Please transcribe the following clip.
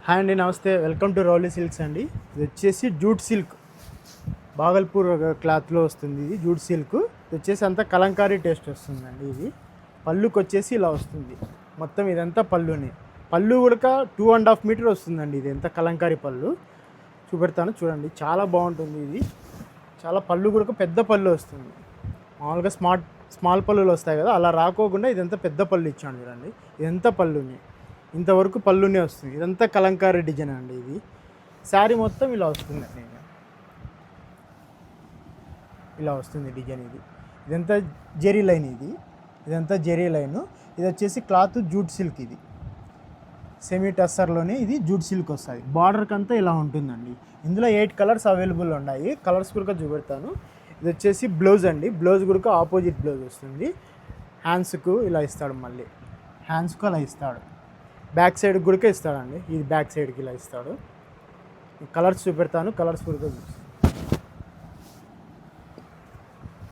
Hi అండి, నమస్తే. Welcome to Rowley silks అండి. ఇది వచ్చేసి జూట్ సిల్క్, బాగల్పూర్ క్లాత్లో వస్తుంది. ఇది జూట్ సిల్క్. ఇది వచ్చేసి అంతా కలంకారీ టేస్ట్ వస్తుందండి. ఇది పళ్ళుకి వచ్చేసి ఇలా వస్తుంది. మొత్తం ఇదంతా పళ్ళుని. పళ్ళు కూడా 2.5 మీటర్ వస్తుందండి. ఇది ఎంత కలంకారీ పళ్ళు చూపెడతాను చూడండి. చాలా బాగుంటుంది. ఇది చాలా పళ్ళు కూడా పెద్ద పళ్ళు వస్తుంది. మామూలుగా స్మాల్ పళ్ళులు వస్తాయి కదా, అలా రాకోకుండా ఇదంతా పెద్ద పళ్ళు ఇచ్చాను చూడండి. ఇదంతా పళ్ళుని, ఇంతవరకు పళ్ళునే వస్తుంది. ఇదంతా కలంకారీ డిజైన్ అండి. ఇది శారీ మొత్తం ఇలా వస్తుందండి. ఇలా వస్తుంది డిజైన్. ఇదంతా జెరీ లైన్. ఇదంతా జెరీ లైన్. ఇది వచ్చేసి క్లాత్ జూట్ సిల్క్. ఇది సెమీ టస్సర్లోనే ఇది జూట్ సిల్క్ వస్తుంది. బార్డర్కి అంతా ఇలా ఉంటుందండి. ఇందులో 8 కలర్స్ అవైలబుల్ ఉన్నాయి. కలర్స్ కూడా చూపెడతాను. ఇది వచ్చేసి బ్లౌజ్ అండి. బ్లౌజ్ కూడా ఆపోజిట్ బ్లౌజ్ వస్తుంది. హ్యాండ్స్కు ఇలా ఇస్తాడు, మళ్ళీ హ్యాండ్స్కు అలా ఇస్తాడు. బ్యాక్ సైడ్ కూడా ఇస్తాడండి. ఇది బ్యాక్ సైడ్కి ఇలా ఇస్తాడు. కలర్స్ చూపెడతాను, కలర్స్ కూడా చూస్తాను.